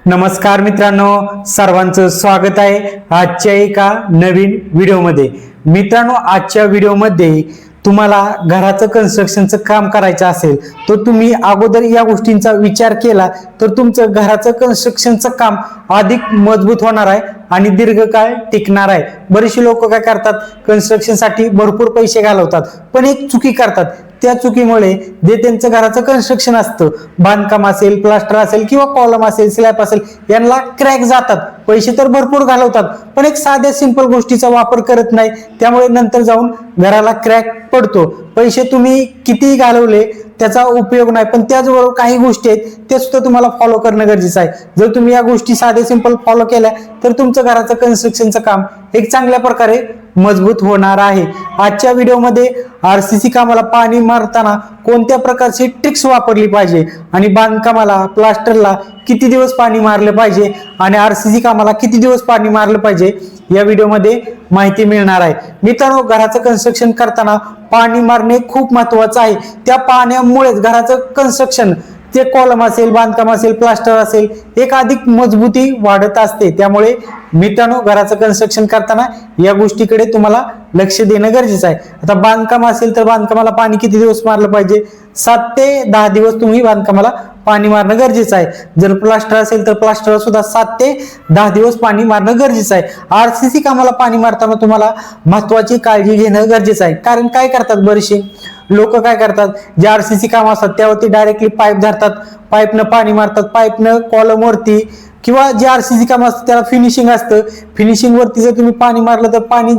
नमस्कार मित्रांनो, सर्वांचं स्वागत आहे आजच्या एका नवीन व्हिडिओमध्ये। मित्रांनो, आजच्या व्हिडिओमध्ये तुम्हाला घराचं कन्स्ट्रक्शनचं काम करायचं असेल तर तुम्ही अगोदर या गोष्टींचा विचार केला तर तुमचं घराचं कन्स्ट्रक्शनचं काम अधिक मजबूत होणार आहे आणि दीर्घकाळ टिकणार आहे। बरेचसे लोक काय करतात, कन्स्ट्रक्शनसाठी भरपूर पैसे घालवतात पण एक चुकी करतात। त्या चुकीमुळे जे त्यांचं घराचं कन्स्ट्रक्शन असतं, बांधकाम असेल, प्लास्टर असेल किंवा कॉलम असेल, स्लॅब असेल, यांना क्रॅक जातात। पैसे तर भरपूर घालवतात पण एक साध्या सिंपल गोष्टीचा वापर करत नाही, त्यामुळे नंतर जाऊन घराला क्रॅक पडतो। पैसे तुम्ही कितीही घालवले त्याचा उपयोग नाही, पण त्याचबरोबर काही गोष्टी आहेत ते सुद्धा तुम्हाला फॉलो करणं गरजेचं आहे। जर तुम्ही या गोष्टी साधे सिंपल फॉलो केल्या तर तुमचं घराचं कन्स्ट्रक्शनचं काम एक चांगल्या प्रकारे मजबूत होणार आहे। आजच्या व्हिडिओमध्ये आरसीसी कामाला पाणी मारताना कोणत्या प्रकारची ट्रिक्स वापरली पाहिजे आणि बांधकामाला, प्लास्टरला किती दिवस पाणी मारले पाहिजे आणि आरसीसी कामाला किती दिवस पाणी मारलं पाहिजे या व्हिडिओमध्ये माहिती मिळणार आहे। मित्रांनो, घराचं कन्स्ट्रक्शन करताना पाणी मारणे खूप महत्त्वाचं आहे। त्या पाण्यामुळेच घराचं कन्स्ट्रक्शन, ते कॉलम असेल, बांधकाम असेल, प्लास्टर असेल, एक अधिक मजबूती वाढत असते। त्यामुळे मित्रांनो, घराचं कन्स्ट्रक्शन करताना या गोष्टीकडे तुम्हाला लक्ष देणं गरजेचं आहे। आता बांधकाम असेल तर बांधकामाला पाणी किती दिवस मारलं पाहिजे? 7 ते 10 दिवस तुम्ही बांधकामाला पाणी मारणं गरजेचं आहे। जर प्लास्टर असेल तर प्लास्टरला सुद्धा 7 ते 10 दिवस पाणी मारणं गरजेचं आहे। आरसीसी कामाला पाणी मारताना तुम्हाला महत्त्वाची काळजी घेणं गरजेचं आहे। कारण काय करतात, बरेचसे लोक काय करतात, जे आरसीसी काम असतात त्यावरती डायरेक्टली पाईप धरतात, पाईपनं पाणी मारतात, पाईपनं कॉलम वरती, किंवा जे आरसीसी काम असतं त्याला फिनिशिंग असतं, फिनिशिंग वरती जर तुम्ही पाणी मारलं तर पाणी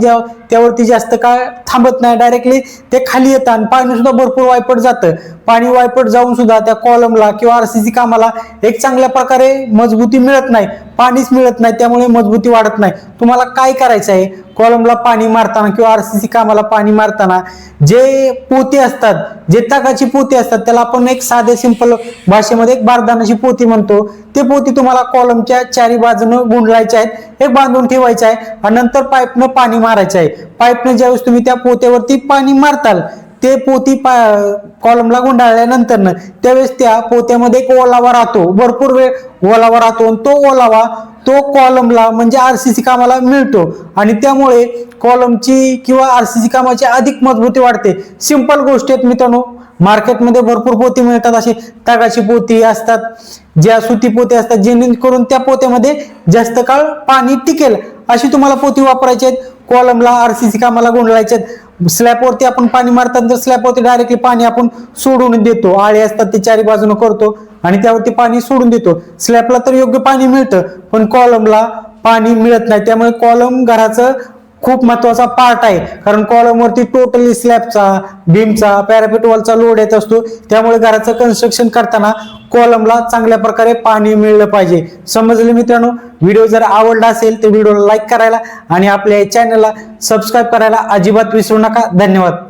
त्यावरती जास्त काळ थांबत नाही, डायरेक्टली ते खाली येतं आणि पाणी सुद्धा भरपूर वायपट जातं। पाणी वायपट जाऊन सुद्धा त्या कॉलमला किंवा आरसीसी कामाला एक चांगल्या प्रकारे मजबूती मिळत नाही, पाणीच मिळत नाही, त्यामुळे मजबूती वाढत नाही। तुम्हाला काय करायचं आहे, कॉलमला पाणी मारताना किंवा आरसीसी कामाला पाणी मारताना जे पोते असतात, जे तागाची पोती असतात, त्याला आपण एक साधे सिंपल भाषेमध्ये एक बारदानाची पोती म्हणतो, ते पोती तुम्हाला कॉलमच्या चारी बाजूनं गुंडलायचे आहेत, एक बांधून ठेवायचे आहे आणि नंतर पाईपनं पाणी मारायचं आहे। पाईपनं ज्यावेळेस तुम्ही त्या पोत्यावरती पाणी मारताल, ते पोती कॉलमला गुंडाळल्यानंतर त्यावेळेस त्या पोत्यामध्ये एक ओलावा राहतो, भरपूर वेळ ओलावा राहतो आणि तो ओलावा तो कॉलमला म्हणजे आरसीसी कामाला मिळतो आणि त्यामुळे कॉलमची किंवा आरसीसी कामाची अधिक मजबूती वाढते। सिंपल गोष्टी आहेत मित्रांनो, मार्केटमध्ये भरपूर पोती मिळतात, अशी तागाची पोती असतात, ज्या सुती पोती असतात, जेणेकरून त्या पोत्यामध्ये जास्त काळ पाणी टिकेल अशी तुम्हाला पोती वापरायची आहेत। कॉलमला, आरसीसी कामाला गुंडलायचे आहेत। स्लॅबवरती आपण पाणी मारताना तर स्लॅबवरती डायरेक्टली पाणी आपण सोडून देतो, आळे असतात ते चारी बाजूने करतो आणि त्यावरती पाणी सोडून देतो। स्लॅबला तर योग्य पाणी मिळतं पण कॉलमला पाणी मिळत नाही, त्यामुळे कॉलम घराचं खूप महत्वाचा पार्ट आहे। कारण कॉलमवरती टोटली स्लॅबचा, बीमचा, पॅरापेट वॉलचा लोड येत असतो, त्यामुळे घराचं कन्स्ट्रक्शन करताना कॉलमला चांगल्या प्रकारे पाणी मिळलं पाहिजे। समजले मित्रांनो? व्हिडिओ जर आवडला असेल तर व्हिडिओला लाईक करायला आणि आपल्या चॅनलला सबस्क्राईब करायला अजिबात विसरू नका। धन्यवाद।